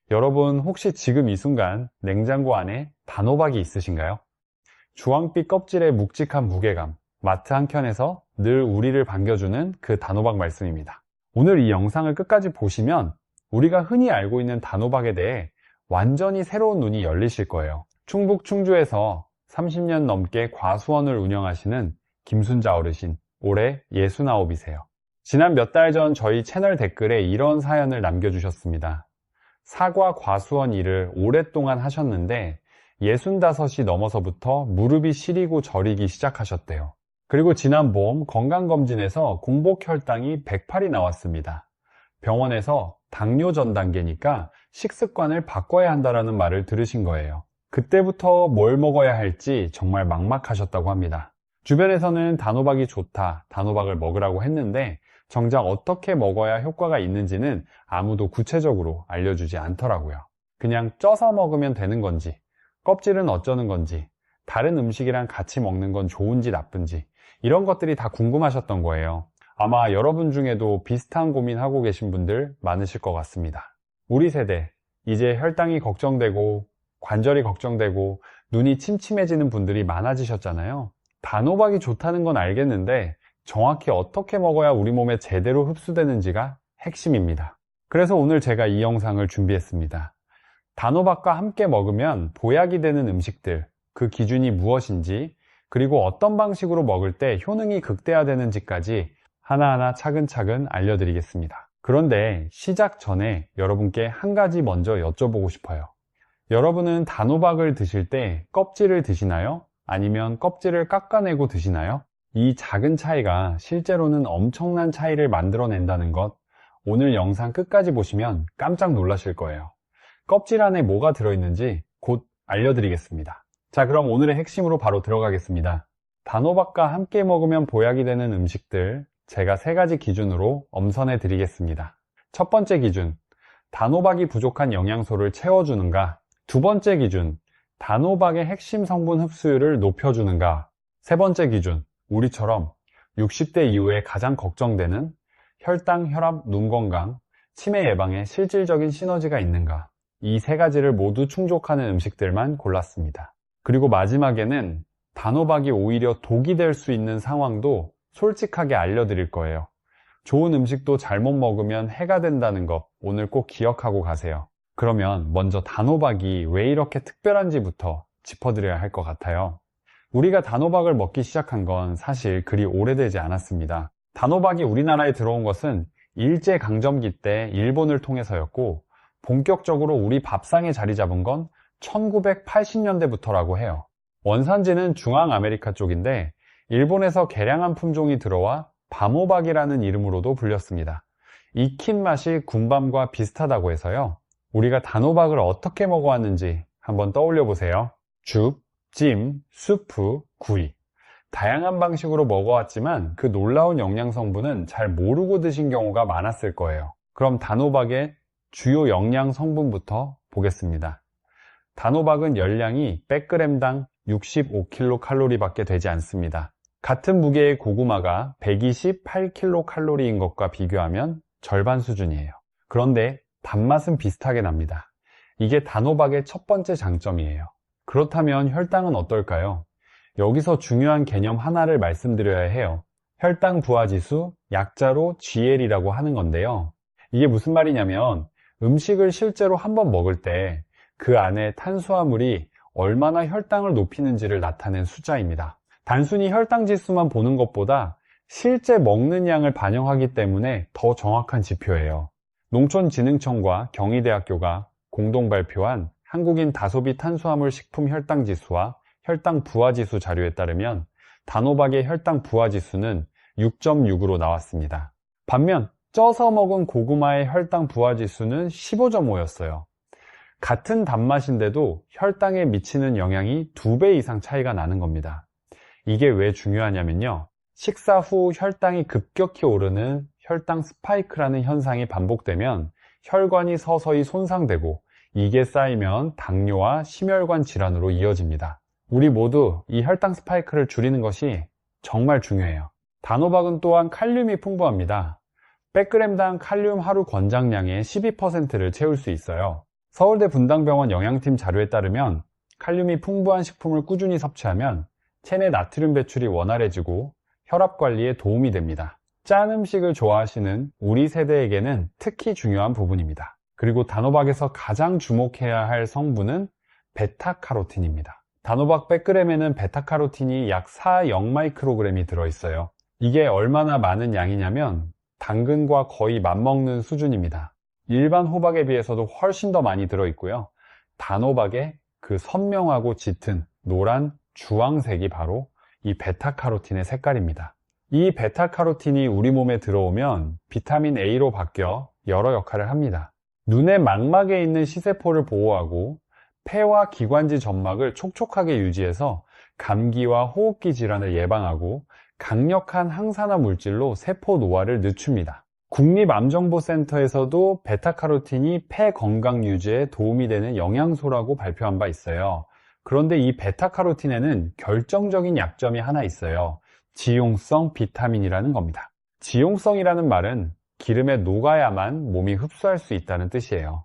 여러분 혹시 지금 이 순간 냉장고 안에 단호박이 있으신가요? 주황빛 껍질의 묵직한 무게감, 마트 한켠에서 늘 우리를 반겨주는 그 단호박 말씀입니다. 오늘 이 영상을 끝까지 보시면 우리가 흔히 알고 있는 단호박에 대해 완전히 새로운 눈이 열리실 거예요. 충북 충주에서 30년 넘게 과수원을 운영하시는 김순자 어르신, 올해 69이세요. 지난 몇 달 전 저희 채널 댓글에 이런 사연을 남겨주셨습니다. 사과 과수원 일을 오랫동안 하셨는데 65이 넘어서부터 무릎이 시리고 저리기 시작하셨대요. 그리고 지난 봄 건강검진에서 공복혈당이 108이 나왔습니다. 병원에서 당뇨 전 단계니까 식습관을 바꿔야 한다는 말을 들으신 거예요. 그때부터 뭘 먹어야 할지 정말 막막하셨다고 합니다. 주변에서는 단호박이 좋다, 단호박을 먹으라고 했는데 정작 어떻게 먹어야 효과가 있는지는 아무도 구체적으로 알려주지 않더라고요. 그냥 쪄서 먹으면 되는 건지, 껍질은 어쩌는 건지, 다른 음식이랑 같이 먹는 건 좋은지 나쁜지 이런 것들이 다 궁금하셨던 거예요. 아마 여러분 중에도 비슷한 고민하고 계신 분들 많으실 것 같습니다. 우리 세대, 이제 혈당이 걱정되고 관절이 걱정되고 눈이 침침해지는 분들이 많아지셨잖아요. 단호박이 좋다는 건 알겠는데 정확히 어떻게 먹어야 우리 몸에 제대로 흡수되는지가 핵심입니다. 그래서 오늘 제가 이 영상을 준비했습니다. 단호박과 함께 먹으면 보약이 되는 음식들, 그 기준이 무엇인지, 그리고 어떤 방식으로 먹을 때 효능이 극대화되는지까지 하나하나 차근차근 알려드리겠습니다. 그런데 시작 전에 여러분께 한 가지 먼저 여쭤보고 싶어요. 여러분은 단호박을 드실 때 껍질을 드시나요? 아니면 껍질을 깎아내고 드시나요? 이 작은 차이가 실제로는 엄청난 차이를 만들어낸다는 것, 오늘 영상 끝까지 보시면 깜짝 놀라실 거예요. 껍질 안에 뭐가 들어있는지 곧 알려드리겠습니다. 자, 그럼 오늘의 핵심으로 바로 들어가겠습니다. 단호박과 함께 먹으면 보약이 되는 음식들, 제가 3가지 기준으로 엄선해 드리겠습니다. 첫 번째 기준, 단호박이 부족한 영양소를 채워주는가? 두 번째 기준, 단호박의 핵심 성분 흡수율을 높여주는가? 세 번째 기준, 우리처럼 60대 이후에 가장 걱정되는 혈당, 혈압, 눈 건강, 치매 예방에 실질적인 시너지가 있는가? 이 3가지를 모두 충족하는 음식들만 골랐습니다. 그리고 마지막에는 단호박이 오히려 독이 될 수 있는 상황도 솔직하게 알려드릴 거예요. 좋은 음식도 잘못 먹으면 해가 된다는 것 오늘 꼭 기억하고 가세요. 그러면 먼저 단호박이 왜 이렇게 특별한지부터 짚어드려야 할 것 같아요. 우리가 단호박을 먹기 시작한 건 사실 그리 오래되지 않았습니다. 단호박이 우리나라에 들어온 것은 일제강점기 때 일본을 통해서였고 본격적으로 우리 밥상에 자리 잡은 건 1980년대부터라고 해요. 원산지는 중앙아메리카 쪽인데 일본에서 개량한 품종이 들어와 밤호박이라는 이름으로도 불렸습니다. 익힌 맛이 군밤과 비슷하다고 해서요. 우리가 단호박을 어떻게 먹어왔는지 한번 떠올려 보세요. 죽, 찜, 수프, 구이. 다양한 방식으로 먹어왔지만 그 놀라운 영양 성분은 잘 모르고 드신 경우가 많았을 거예요. 그럼 단호박의 주요 영양 성분부터 보겠습니다. 단호박은 열량이 100g당 65kcal 밖에 되지 않습니다. 같은 무게의 고구마가 128kcal인 것과 비교하면 절반 수준이에요. 그런데 단맛은 비슷하게 납니다. 이게 단호박의 첫 번째 장점이에요. 그렇다면 혈당은 어떨까요? 여기서 중요한 개념 하나를 말씀드려야 해요. 혈당 부하지수, 약자로 GL이라고 하는 건데요. 이게 무슨 말이냐면 음식을 실제로 한번 먹을 때 그 안에 탄수화물이 얼마나 혈당을 높이는지를 나타낸 숫자입니다. 단순히 혈당 지수만 보는 것보다 실제 먹는 양을 반영하기 때문에 더 정확한 지표예요. 농촌진흥청과 경희대학교가 공동 발표한 한국인 다소비 탄수화물 식품 혈당 지수와 혈당 부하 지수 자료에 따르면 단호박의 혈당 부하 지수는 6.6으로 나왔습니다. 반면 쪄서 먹은 고구마의 혈당 부하 지수는 15.5였어요. 같은 단맛인데도 혈당에 미치는 영향이 2배 이상 차이가 나는 겁니다. 이게 왜 중요하냐면요. 식사 후 혈당이 급격히 오르는 혈당 스파이크라는 현상이 반복되면 혈관이 서서히 손상되고 이게 쌓이면 당뇨와 심혈관 질환으로 이어집니다. 우리 모두 이 혈당 스파이크를 줄이는 것이 정말 중요해요. 단호박은 또한 칼륨이 풍부합니다. 100g당 칼륨 하루 권장량의 12%를 채울 수 있어요. 서울대 분당병원 영양팀 자료에 따르면 칼륨이 풍부한 식품을 꾸준히 섭취하면 체내 나트륨 배출이 원활해지고 혈압 관리에 도움이 됩니다. 짠 음식을 좋아하시는 우리 세대에게는 특히 중요한 부분입니다. 그리고 단호박에서 가장 주목해야 할 성분은 베타카로틴입니다. 단호박 100g에는 베타카로틴이 약 4.0마이크로그램이 들어있어요. 이게 얼마나 많은 양이냐면 당근과 거의 맞먹는 수준입니다. 일반 호박에 비해서도 훨씬 더 많이 들어있고요. 단호박의 그 선명하고 짙은 노란 주황색이 바로 이 베타카로틴의 색깔입니다. 이 베타카로틴이 우리 몸에 들어오면 비타민 A로 바뀌어 여러 역할을 합니다. 눈의 망막에 있는 시세포를 보호하고 폐와 기관지 점막을 촉촉하게 유지해서 감기와 호흡기 질환을 예방하고 강력한 항산화 물질로 세포 노화를 늦춥니다. 국립암정보센터에서도 베타카로틴이 폐 건강 유지에 도움이 되는 영양소라고 발표한 바 있어요. 그런데 이 베타카로틴에는 결정적인 약점이 하나 있어요. 지용성 비타민이라는 겁니다. 지용성이라는 말은 기름에 녹아야만 몸이 흡수할 수 있다는 뜻이에요.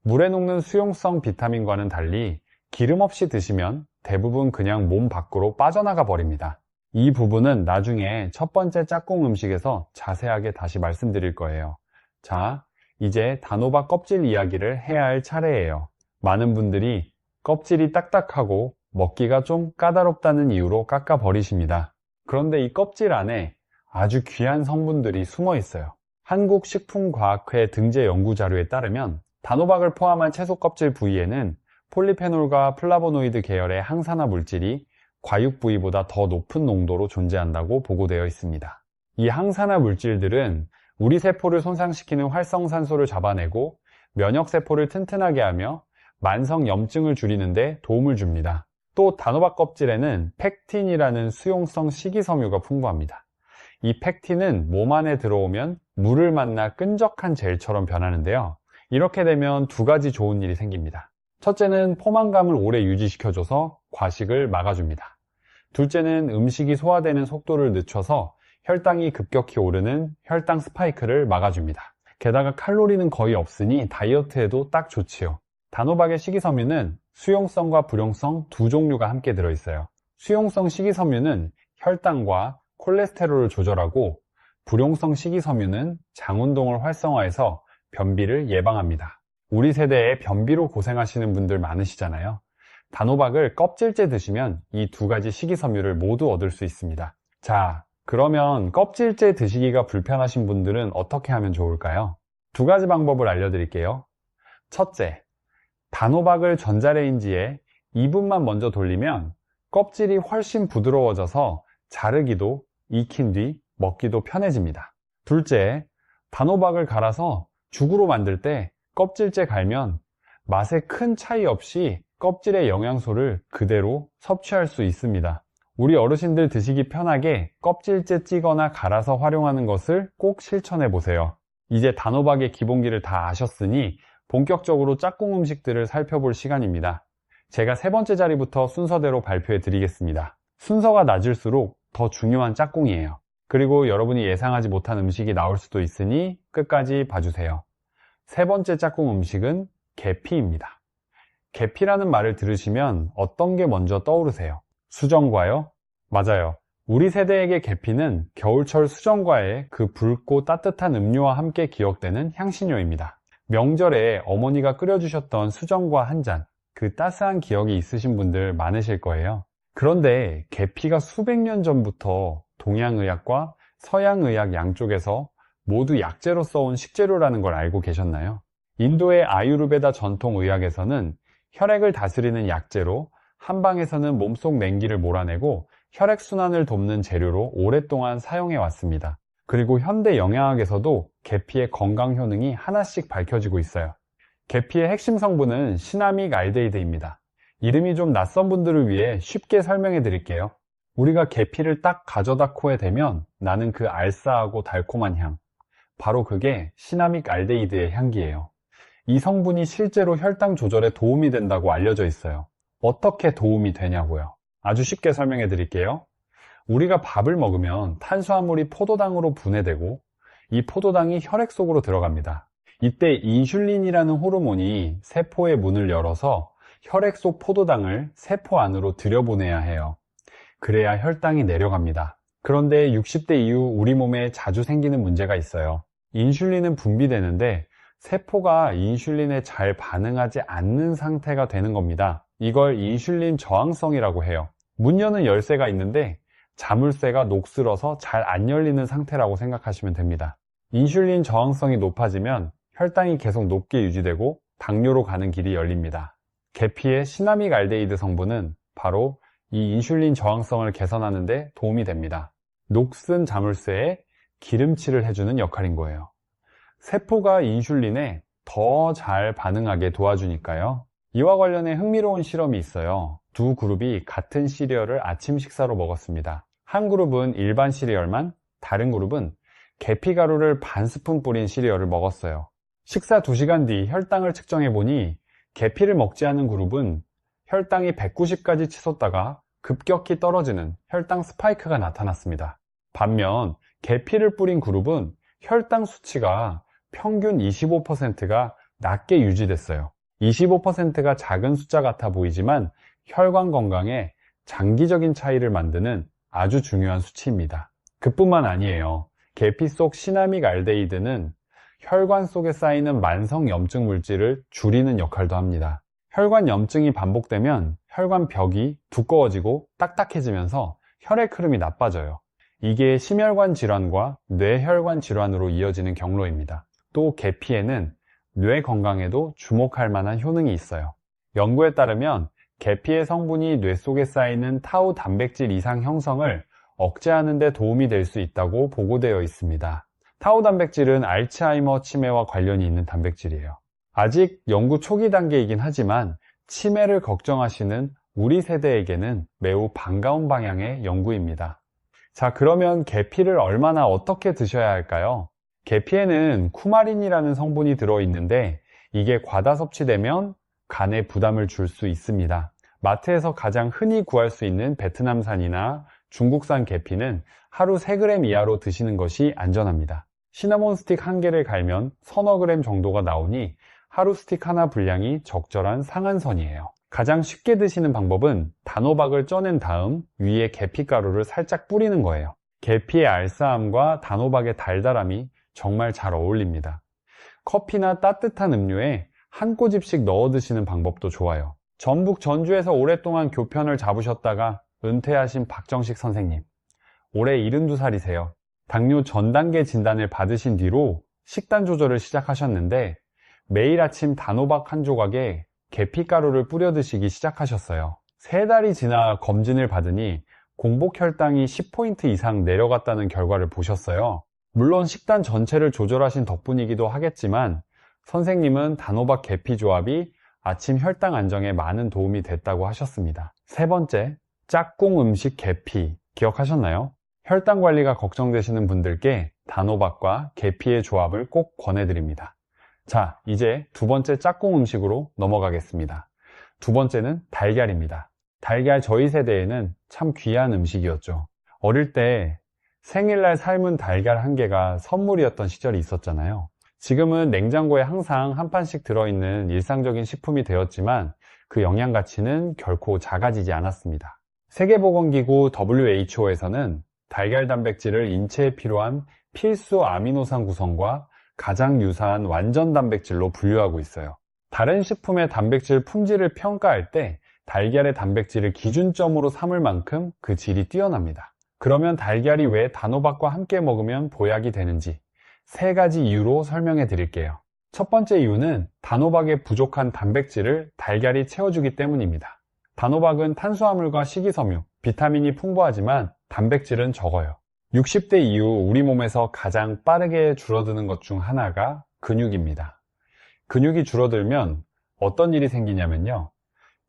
물에 녹는 수용성 비타민과는 달리 기름 없이 드시면 대부분 그냥 몸 밖으로 빠져나가 버립니다. 이 부분은 나중에 첫 번째 짝꿍 음식에서 자세하게 다시 말씀드릴 거예요. 자, 이제 단호박 껍질 이야기를 해야 할 차례예요. 많은 분들이 껍질이 딱딱하고 먹기가 좀 까다롭다는 이유로 깎아 버리십니다. 그런데 이 껍질 안에 아주 귀한 성분들이 숨어 있어요. 한국식품과학회 등재 연구자료에 따르면 단호박을 포함한 채소 껍질 부위에는 폴리페놀과 플라보노이드 계열의 항산화 물질이 과육 부위보다 더 높은 농도로 존재한다고 보고되어 있습니다. 이 항산화 물질들은 우리 세포를 손상시키는 활성산소를 잡아내고 면역세포를 튼튼하게 하며 만성염증을 줄이는 데 도움을 줍니다. 또 단호박 껍질에는 펙틴이라는 수용성 식이섬유가 풍부합니다. 이 펙틴은 몸 안에 들어오면 물을 만나 끈적한 젤처럼 변하는데요. 이렇게 되면 두 가지 좋은 일이 생깁니다. 첫째는 포만감을 오래 유지시켜줘서 과식을 막아줍니다. 둘째는 음식이 소화되는 속도를 늦춰서 혈당이 급격히 오르는 혈당 스파이크를 막아줍니다. 게다가 칼로리는 거의 없으니 다이어트에도 딱 좋지요. 단호박의 식이섬유는 수용성과 불용성 두 종류가 함께 들어있어요. 수용성 식이섬유는 혈당과 콜레스테롤을 조절하고 불용성 식이섬유는 장운동을 활성화해서 변비를 예방합니다. 우리 세대에 변비로 고생하시는 분들 많으시잖아요. 단호박을 껍질째 드시면 이 두 가지 식이섬유를 모두 얻을 수 있습니다. 자, 그러면 껍질째 드시기가 불편하신 분들은 어떻게 하면 좋을까요? 두 가지 방법을 알려드릴게요. 첫째, 단호박을 전자레인지에 2분만 먼저 돌리면 껍질이 훨씬 부드러워져서 자르기도 익힌 뒤 먹기도 편해집니다. 둘째, 단호박을 갈아서 죽으로 만들 때 껍질째 갈면 맛에 큰 차이 없이 껍질의 영양소를 그대로 섭취할 수 있습니다. 우리 어르신들 드시기 편하게 껍질째 찌거나 갈아서 활용하는 것을 꼭 실천해 보세요. 이제 단호박의 기본기를 다 아셨으니 본격적으로 짝꿍 음식들을 살펴볼 시간입니다. 제가 세 번째 자리부터 순서대로 발표해 드리겠습니다. 순서가 낮을수록 더 중요한 짝꿍이에요. 그리고 여러분이 예상하지 못한 음식이 나올 수도 있으니 끝까지 봐주세요. 세 번째 짝꿍 음식은 계피입니다. 계피라는 말을 들으시면 어떤 게 먼저 떠오르세요? 수정과요? 맞아요. 우리 세대에게 계피는 겨울철 수정과의 그 붉고 따뜻한 음료와 함께 기억되는 향신료입니다. 명절에 어머니가 끓여주셨던 수정과 한 잔, 그 따스한 기억이 있으신 분들 많으실 거예요. 그런데 계피가 수백 년 전부터 동양의학과 서양의학 양쪽에서 모두 약재로 써온 식재료라는 걸 알고 계셨나요? 인도의 아유르베다 전통의학에서는 혈액을 다스리는 약재로, 한방에서는 몸속 냉기를 몰아내고 혈액순환을 돕는 재료로 오랫동안 사용해 왔습니다. 그리고 현대 영양학에서도 계피의 건강 효능이 하나씩 밝혀지고 있어요. 계피의 핵심 성분은 시나믹 알데히드입니다. 이름이 좀 낯선 분들을 위해 쉽게 설명해 드릴게요. 우리가 계피를 딱 가져다 코에 대면 나는 그 알싸하고 달콤한 향, 바로 그게 시나믹 알데히드의 향기예요. 이 성분이 실제로 혈당 조절에 도움이 된다고 알려져 있어요. 어떻게 도움이 되냐고요? 아주 쉽게 설명해 드릴게요. 우리가 밥을 먹으면 탄수화물이 포도당으로 분해되고 이 포도당이 혈액 속으로 들어갑니다. 이때 인슐린이라는 호르몬이 세포의 문을 열어서 혈액 속 포도당을 세포 안으로 들여보내야 해요. 그래야 혈당이 내려갑니다. 그런데 60대 이후 우리 몸에 자주 생기는 문제가 있어요. 인슐린은 분비되는데 세포가 인슐린에 잘 반응하지 않는 상태가 되는 겁니다. 이걸 인슐린 저항성이라고 해요. 문 여는 열쇠가 있는데 자물쇠가 녹슬어서 잘 안 열리는 상태라고 생각하시면 됩니다. 인슐린 저항성이 높아지면 혈당이 계속 높게 유지되고 당뇨로 가는 길이 열립니다. 계피의 시나믹 알데히드 성분은 바로 이 인슐린 저항성을 개선하는 데 도움이 됩니다. 녹슨 자물쇠에 기름칠을 해주는 역할인 거예요. 세포가 인슐린에 더 잘 반응하게 도와주니까요. 이와 관련해 흥미로운 실험이 있어요. 두 그룹이 같은 시리얼을 아침 식사로 먹었습니다. 한 그룹은 일반 시리얼만, 다른 그룹은 계피가루를 반 스푼 뿌린 시리얼을 먹었어요. 식사 2시간 뒤 혈당을 측정해 보니 계피를 먹지 않은 그룹은 혈당이 190까지 치솟다가 급격히 떨어지는 혈당 스파이크가 나타났습니다. 반면 계피를 뿌린 그룹은 혈당 수치가 평균 25%가 낮게 유지됐어요. 25%가 작은 숫자 같아 보이지만 혈관 건강에 장기적인 차이를 만드는 아주 중요한 수치입니다. 그뿐만 아니에요. 계피 속 시나믹 알데히드는 혈관 속에 쌓이는 만성 염증 물질을 줄이는 역할도 합니다. 혈관 염증이 반복되면 혈관 벽이 두꺼워지고 딱딱해지면서 혈액 흐름이 나빠져요. 이게 심혈관 질환과 뇌혈관 질환으로 이어지는 경로입니다. 또 계피에는 뇌 건강에도 주목할 만한 효능이 있어요. 연구에 따르면 계피의 성분이 뇌 속에 쌓이는 타우 단백질 이상 형성을 억제하는 데 도움이 될 수 있다고 보고되어 있습니다. 타우 단백질은 알츠하이머 치매와 관련이 있는 단백질이에요. 아직 연구 초기 단계이긴 하지만 치매를 걱정하시는 우리 세대에게는 매우 반가운 방향의 연구입니다. 자, 그러면 계피를 얼마나 어떻게 드셔야 할까요? 계피에는 쿠마린이라는 성분이 들어있는데 이게 과다 섭취되면 간에 부담을 줄 수 있습니다. 마트에서 가장 흔히 구할 수 있는 베트남산이나 중국산 계피는 하루 3g 이하로 드시는 것이 안전합니다. 시나몬 스틱 1개를 갈면 서너 그램 정도가 나오니 하루 스틱 하나 분량이 적절한 상한선이에요. 가장 쉽게 드시는 방법은 단호박을 쪄낸 다음 위에 계피가루를 살짝 뿌리는 거예요. 계피의 알싸함과 단호박의 달달함이 정말 잘 어울립니다. 커피나 따뜻한 음료에 한 꼬집씩 넣어 드시는 방법도 좋아요. 전북 전주에서 오랫동안 교편을 잡으셨다가 은퇴하신 박정식 선생님, 올해 72살이세요. 당뇨 전 단계 진단을 받으신 뒤로 식단 조절을 시작하셨는데 매일 아침 단호박 한 조각에 계피가루를 뿌려 드시기 시작하셨어요. 3달이 지나 검진을 받으니 공복 혈당이 10포인트 이상 내려갔다는 결과를 보셨어요. 물론 식단 전체를 조절하신 덕분이기도 하겠지만 선생님은 단호박 계피 조합이 아침 혈당 안정에 많은 도움이 됐다고 하셨습니다. 3번째, 짝꿍 음식 계피 기억하셨나요? 혈당 관리가 걱정되시는 분들께 단호박과 계피의 조합을 꼭 권해드립니다. 자, 이제 2번째 짝꿍 음식으로 넘어가겠습니다. 2번째는 달걀입니다. 달걀 저희 세대에는 참 귀한 음식이었죠. 어릴 때 생일날 삶은 달걀 1개가 선물이었던 시절이 있었잖아요. 지금은 냉장고에 항상 한 판씩 들어있는 일상적인 식품이 되었지만 그 영양 가치는 결코 작아지지 않았습니다. 세계보건기구 WHO에서는 달걀 단백질을 인체에 필요한 필수 아미노산 구성과 가장 유사한 완전 단백질로 분류하고 있어요. 다른 식품의 단백질 품질을 평가할 때 달걀의 단백질을 기준점으로 삼을 만큼 그 질이 뛰어납니다. 그러면 달걀이 왜 단호박과 함께 먹으면 보약이 되는지 3가지 이유로 설명해 드릴게요. 첫 번째 이유는 단호박의 부족한 단백질을 달걀이 채워주기 때문입니다. 단호박은 탄수화물과 식이섬유, 비타민이 풍부하지만 단백질은 적어요. 60대 이후 우리 몸에서 가장 빠르게 줄어드는 것 중 하나가 근육입니다. 근육이 줄어들면 어떤 일이 생기냐면요.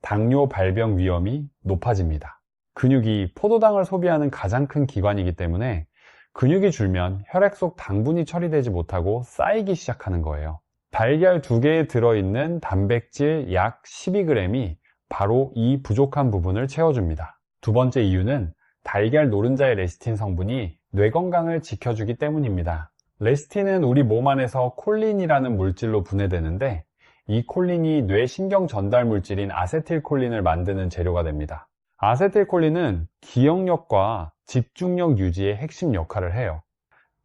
당뇨 발병 위험이 높아집니다. 근육이 포도당을 소비하는 가장 큰 기관이기 때문에 근육이 줄면 혈액 속 당분이 처리되지 못하고 쌓이기 시작하는 거예요. 달걀 2개에 들어있는 단백질 약 12g이 바로 이 부족한 부분을 채워줍니다. 2번째 이유는 달걀 노른자의 레시틴 성분이 뇌 건강을 지켜주기 때문입니다. 레시틴은 우리 몸 안에서 콜린이라는 물질로 분해되는데 이 콜린이 뇌 신경 전달 물질인 아세틸콜린을 만드는 재료가 됩니다. 아세틸콜린은 기억력과 집중력 유지의 핵심 역할을 해요.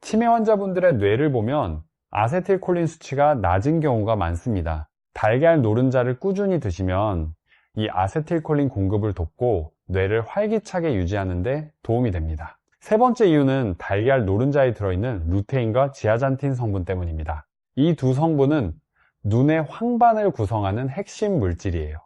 치매 환자분들의 뇌를 보면 아세틸콜린 수치가 낮은 경우가 많습니다. 달걀 노른자를 꾸준히 드시면 이 아세틸콜린 공급을 돕고 뇌를 활기차게 유지하는 데 도움이 됩니다. 세 번째 이유는 달걀 노른자에 들어있는 루테인과 지아잔틴 성분 때문입니다. 이 두 성분은 눈의 황반을 구성하는 핵심 물질이에요.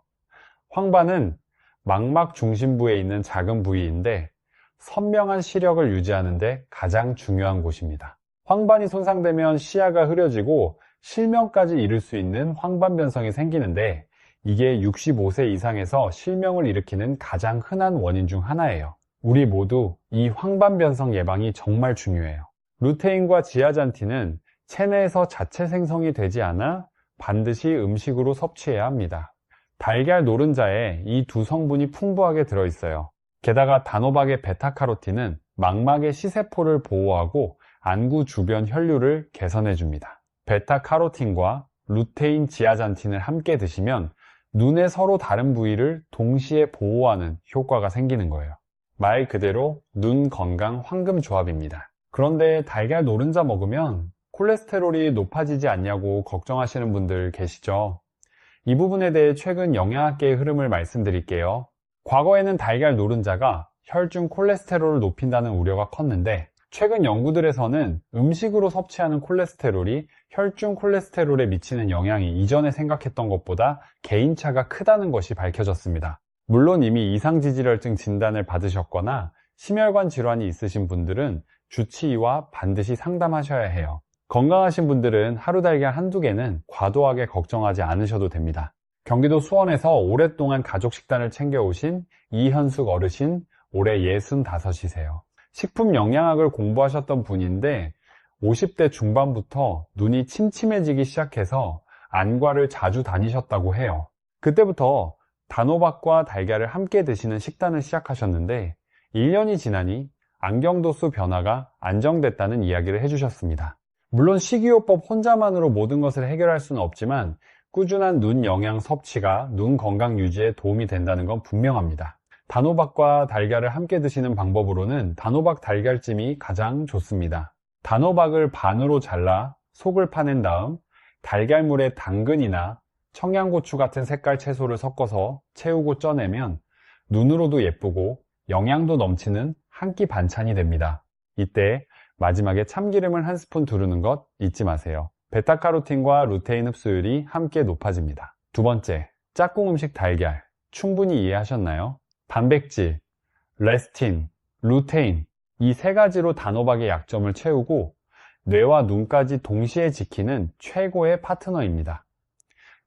황반은 망막 중심부에 있는 작은 부위인데 선명한 시력을 유지하는 데 가장 중요한 곳입니다. 황반이 손상되면 시야가 흐려지고 실명까지 이를 수 있는 황반 변성이 생기는데 이게 65세 이상에서 실명을 일으키는 가장 흔한 원인 중 하나예요. 우리 모두 이 황반 변성 예방이 정말 중요해요. 루테인과 지아잔틴은 체내에서 자체 생성이 되지 않아 반드시 음식으로 섭취해야 합니다. 달걀 노른자에 이 두 성분이 풍부하게 들어있어요. 게다가 단호박의 베타카로틴은 망막의 시세포를 보호하고 안구 주변 혈류를 개선해 줍니다. 베타카로틴과 루테인, 지아잔틴을 함께 드시면 눈의 서로 다른 부위를 동시에 보호하는 효과가 생기는 거예요. 말 그대로 눈 건강 황금 조합입니다. 그런데 달걀 노른자 먹으면 콜레스테롤이 높아지지 않냐고 걱정하시는 분들 계시죠? 이 부분에 대해 최근 영양학계의 흐름을 말씀드릴게요. 과거에는 달걀 노른자가 혈중 콜레스테롤을 높인다는 우려가 컸는데 최근 연구들에서는 음식으로 섭취하는 콜레스테롤이 혈중 콜레스테롤에 미치는 영향이 이전에 생각했던 것보다 개인차가 크다는 것이 밝혀졌습니다. 물론 이미 이상지질혈증 진단을 받으셨거나 심혈관 질환이 있으신 분들은 주치의와 반드시 상담하셔야 해요. 건강하신 분들은 하루 달걀 한두 개는 과도하게 걱정하지 않으셔도 됩니다. 경기도 수원에서 오랫동안 가족 식단을 챙겨오신 이현숙 어르신, 올해 65이세요. 식품 영양학을 공부하셨던 분인데 50대 중반부터 눈이 침침해지기 시작해서 안과를 자주 다니셨다고 해요. 그때부터 단호박과 달걀을 함께 드시는 식단을 시작하셨는데 1년이 지나니 안경도수 변화가 안정됐다는 이야기를 해주셨습니다. 물론 식이요법 혼자만으로 모든 것을 해결할 수는 없지만 꾸준한 눈 영양 섭취가 눈 건강 유지에 도움이 된다는 건 분명합니다. 단호박과 달걀을 함께 드시는 방법으로는 단호박 달걀찜이 가장 좋습니다. 단호박을 반으로 잘라 속을 파낸 다음 달걀물에 당근이나 청양고추 같은 색깔 채소를 섞어서 채우고 쪄내면 눈으로도 예쁘고 영양도 넘치는 한 끼 반찬이 됩니다. 이때 마지막에 참기름을 한 스푼 두르는 것 잊지 마세요. 베타카로틴과 루테인 흡수율이 함께 높아집니다. 두 번째, 짝꿍 음식 달걀. 충분히 이해하셨나요? 단백질, 레스틴, 루테인 이 세 가지로 단호박의 약점을 채우고 뇌와 눈까지 동시에 지키는 최고의 파트너입니다.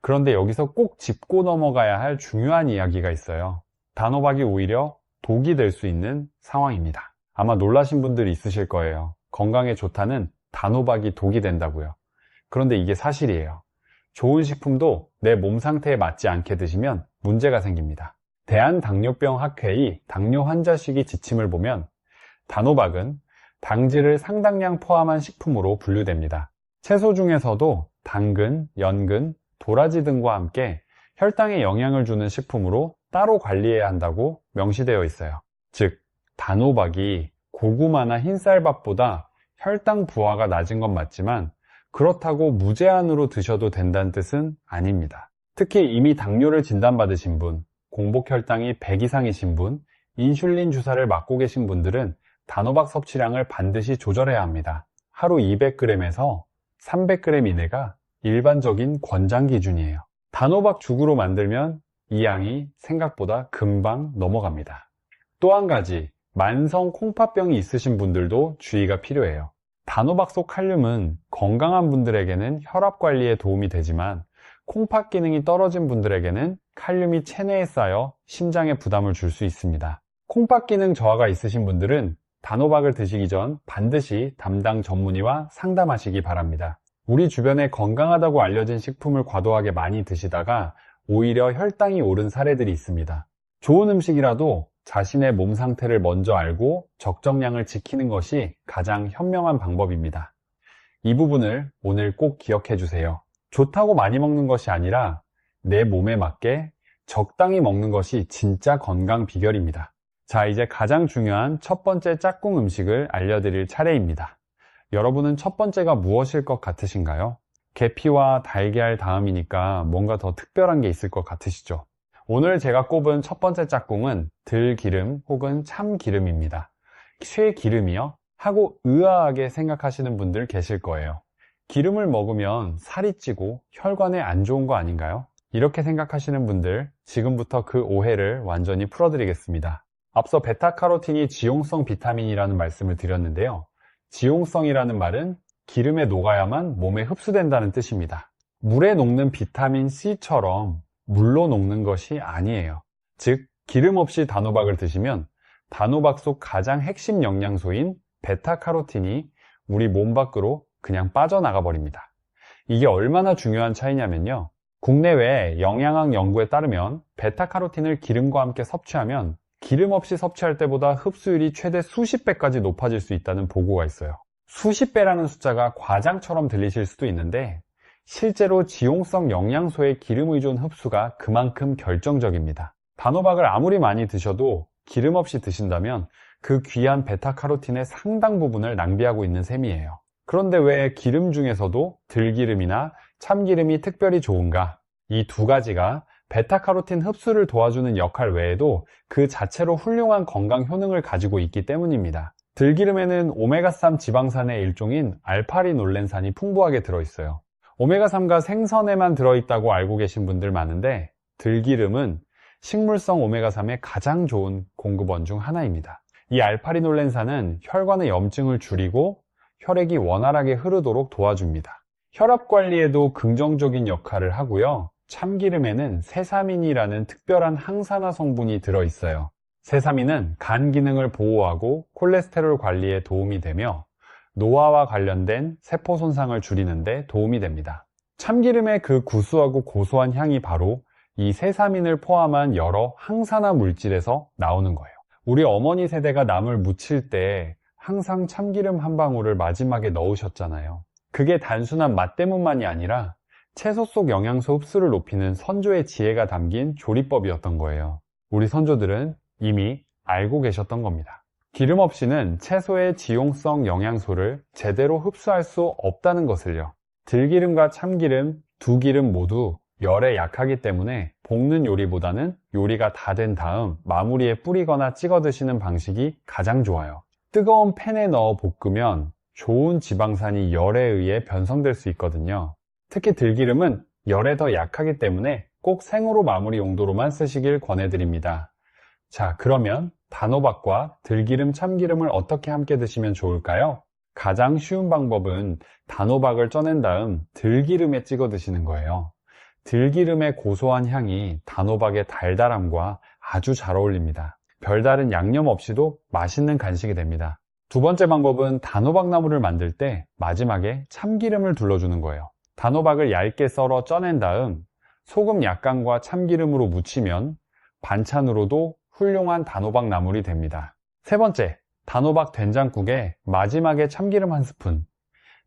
그런데 여기서 꼭 짚고 넘어가야 할 중요한 이야기가 있어요. 단호박이 오히려 독이 될 수 있는 상황입니다. 아마 놀라신 분들이 있으실 거예요. 건강에 좋다는 단호박이 독이 된다고요. 그런데 이게 사실이에요. 좋은 식품도 내 몸 상태에 맞지 않게 드시면 문제가 생깁니다. 대한당뇨병학회의 당뇨 환자식이 지침을 보면 단호박은 당질을 상당량 포함한 식품으로 분류됩니다. 채소 중에서도 당근, 연근, 도라지 등과 함께 혈당에 영향을 주는 식품으로 따로 관리해야 한다고 명시되어 있어요. 즉, 단호박이 고구마나 흰쌀밥보다 혈당 부하가 낮은 건 맞지만 그렇다고 무제한으로 드셔도 된다는 뜻은 아닙니다. 특히 이미 당뇨를 진단받으신 분, 공복 혈당이 100 이상이신 분, 인슐린 주사를 맞고 계신 분들은 단호박 섭취량을 반드시 조절해야 합니다. 하루 200g에서 300g 이내가 일반적인 권장 기준이에요. 단호박 죽으로 만들면 이 양이 생각보다 금방 넘어갑니다. 또 한 가지, 만성 콩팥병이 있으신 분들도 주의가 필요해요. 단호박 속 칼륨은 건강한 분들에게는 혈압 관리에 도움이 되지만 콩팥 기능이 떨어진 분들에게는 칼륨이 체내에 쌓여 심장에 부담을 줄 수 있습니다. 콩팥 기능 저하가 있으신 분들은 단호박을 드시기 전 반드시 담당 전문의와 상담하시기 바랍니다. 우리 주변에 건강하다고 알려진 식품을 과도하게 많이 드시다가 오히려 혈당이 오른 사례들이 있습니다. 좋은 음식이라도 자신의 몸 상태를 먼저 알고 적정량을 지키는 것이 가장 현명한 방법입니다. 이 부분을 오늘 꼭 기억해 주세요. 좋다고 많이 먹는 것이 아니라 내 몸에 맞게 적당히 먹는 것이 진짜 건강 비결입니다. 자, 이제 가장 중요한 첫 번째 짝꿍 음식을 알려드릴 차례입니다. 여러분은 첫 번째가 무엇일 것 같으신가요? 계피와 달걀 다음이니까 뭔가 더 특별한 게 있을 것 같으시죠? 오늘 제가 꼽은 첫 번째 짝꿍은 들기름 혹은 참기름입니다. 쇠기름이요? 하고 의아하게 생각하시는 분들 계실 거예요. 기름을 먹으면 살이 찌고 혈관에 안 좋은 거 아닌가요? 이렇게 생각하시는 분들, 지금부터 그 오해를 완전히 풀어드리겠습니다. 앞서 베타카로틴이 지용성 비타민이라는 말씀을 드렸는데요. 지용성이라는 말은 기름에 녹아야만 몸에 흡수된다는 뜻입니다. 물에 녹는 비타민 C처럼 물로 녹는 것이 아니에요. 즉, 기름 없이 단호박을 드시면 단호박 속 가장 핵심 영양소인 베타카로틴이 우리 몸 밖으로 그냥 빠져나가 버립니다. 이게 얼마나 중요한 차이냐면요. 국내외 영양학 연구에 따르면 베타카로틴을 기름과 함께 섭취하면 기름 없이 섭취할 때보다 흡수율이 최대 수십 배까지 높아질 수 있다는 보고가 있어요. 수십 배라는 숫자가 과장처럼 들리실 수도 있는데 실제로 지용성 영양소의 기름 의존 흡수가 그만큼 결정적입니다. 단호박을 아무리 많이 드셔도 기름 없이 드신다면 그 귀한 베타카로틴의 상당 부분을 낭비하고 있는 셈이에요. 그런데 왜 기름 중에서도 들기름이나 참기름이 특별히 좋은가? 이 두 가지가 베타카로틴 흡수를 도와주는 역할 외에도 그 자체로 훌륭한 건강 효능을 가지고 있기 때문입니다. 들기름에는 오메가3 지방산의 일종인 알파리놀렌산이 풍부하게 들어있어요. 오메가3가 생선에만 들어있다고 알고 계신 분들 많은데 들기름은 식물성 오메가3의 가장 좋은 공급원 중 하나입니다. 이 알파리놀렌산은 혈관의 염증을 줄이고 혈액이 원활하게 흐르도록 도와줍니다. 혈압 관리에도 긍정적인 역할을 하고요. 참기름에는 세사민이라는 특별한 항산화 성분이 들어있어요. 세사민은 간 기능을 보호하고 콜레스테롤 관리에 도움이 되며 노화와 관련된 세포 손상을 줄이는 데 도움이 됩니다. 참기름의 그 구수하고 고소한 향이 바로 이 세사민을 포함한 여러 항산화 물질에서 나오는 거예요. 우리 어머니 세대가 나물 무칠 때 항상 참기름 한 방울을 마지막에 넣으셨잖아요. 그게 단순한 맛 때문만이 아니라 채소 속 영양소 흡수를 높이는 선조의 지혜가 담긴 조리법이었던 거예요. 우리 선조들은 이미 알고 계셨던 겁니다. 기름 없이는 채소의 지용성 영양소를 제대로 흡수할 수 없다는 것을요. 들기름과 참기름 두 기름 모두 열에 약하기 때문에 볶는 요리보다는 요리가 다 된 다음 마무리에 뿌리거나 찍어 드시는 방식이 가장 좋아요. 뜨거운 팬에 넣어 볶으면 좋은 지방산이 열에 의해 변성될 수 있거든요. 특히 들기름은 열에 더 약하기 때문에 꼭 생으로 마무리 용도로만 쓰시길 권해드립니다. 자, 그러면 단호박과 들기름, 참기름을 어떻게 함께 드시면 좋을까요? 가장 쉬운 방법은 단호박을 쪄낸 다음 들기름에 찍어 드시는 거예요. 들기름의 고소한 향이 단호박의 달달함과 아주 잘 어울립니다. 별다른 양념 없이도 맛있는 간식이 됩니다. 두 번째 방법은 단호박나물을 만들 때 마지막에 참기름을 둘러주는 거예요. 단호박을 얇게 썰어 쪄낸 다음 소금 약간과 참기름으로 무치면 반찬으로도 훌륭한 단호박나물이 됩니다. 세 번째, 단호박 된장국에 마지막에 참기름 한 스푼.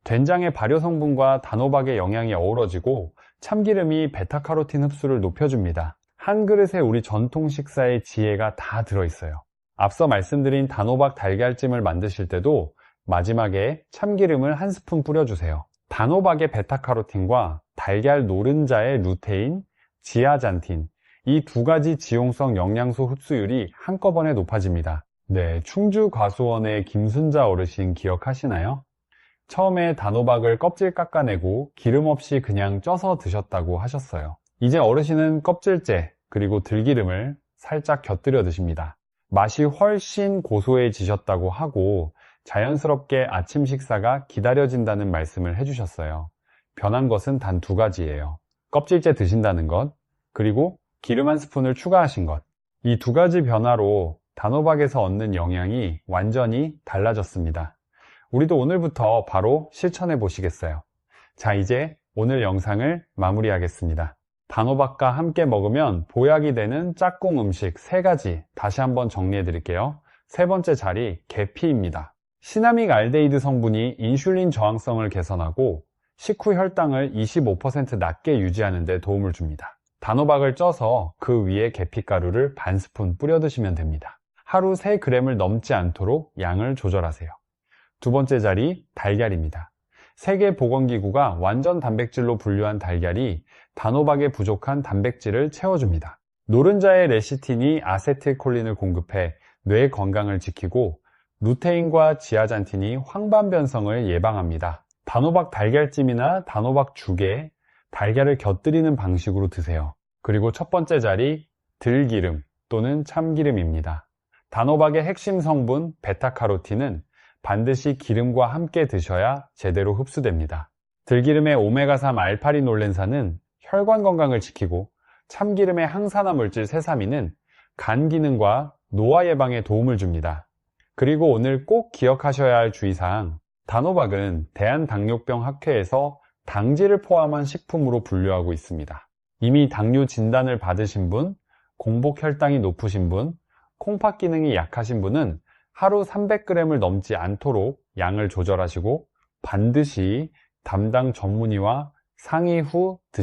된장의 발효 성분과 단호박의 영양이 어우러지고 참기름이 베타카로틴 흡수를 높여줍니다. 한 그릇에 우리 전통 식사의 지혜가 다 들어있어요. 앞서 말씀드린 단호박 달걀찜을 만드실 때도 마지막에 참기름을 한 스푼 뿌려주세요. 단호박의 베타카로틴과 달걀 노른자의 루테인, 지아잔틴, 이 두 가지 지용성 영양소 흡수율이 한꺼번에 높아집니다. 네, 충주과수원의 김순자 어르신 기억하시나요? 처음에 단호박을 껍질 깎아내고 기름 없이 그냥 쪄서 드셨다고 하셨어요. 이제 어르신은 껍질째 그리고 들기름을 살짝 곁들여 드십니다. 맛이 훨씬 고소해지셨다고 하고 자연스럽게 아침 식사가 기다려진다는 말씀을 해주셨어요. 변한 것은 단 두 가지예요. 껍질째 드신다는 것, 그리고 기름 한 스푼을 추가하신 것. 이 두 가지 변화로 단호박에서 얻는 영양이 완전히 달라졌습니다. 우리도 오늘부터 바로 실천해 보시겠어요? 자, 이제 오늘 영상을 마무리하겠습니다. 단호박과 함께 먹으면 보약이 되는 짝꿍 음식 3가지 다시 한번 정리해 드릴게요. 세 번째 자리, 계피입니다. 시나믹 알데히드 성분이 인슐린 저항성을 개선하고 식후 혈당을 25% 낮게 유지하는 데 도움을 줍니다. 단호박을 쪄서 그 위에 계피가루를 반 스푼 뿌려 드시면 됩니다. 하루 3g을 넘지 않도록 양을 조절하세요. 두 번째 자리, 달걀입니다. 세계보건기구가 완전 단백질로 분류한 달걀이 단호박에 부족한 단백질을 채워줍니다. 노른자의 레시틴이 아세틸콜린을 공급해 뇌 건강을 지키고 루테인과 지아잔틴이 황반 변성을 예방합니다. 단호박 달걀찜이나 단호박 죽에 달걀을 곁들이는 방식으로 드세요. 그리고 첫 번째 자리, 들기름 또는 참기름입니다. 단호박의 핵심 성분 베타카로틴은 반드시 기름과 함께 드셔야 제대로 흡수됩니다. 들기름의 오메가3 알파리놀렌산은 혈관 건강을 지키고 참기름의 항산화 물질 세사민은 간 기능과 노화 예방에 도움을 줍니다. 그리고 오늘 꼭 기억하셔야 할 주의사항, 단호박은 대한당뇨병학회에서 당질을 포함한 식품으로 분류하고 있습니다. 이미 당뇨 진단을 받으신 분, 공복 혈당이 높으신 분, 콩팥 기능이 약하신 분은 하루 300g을 넘지 않도록 양을 조절하시고 반드시 담당 전문의와 상의 후 드시기 바랍니다.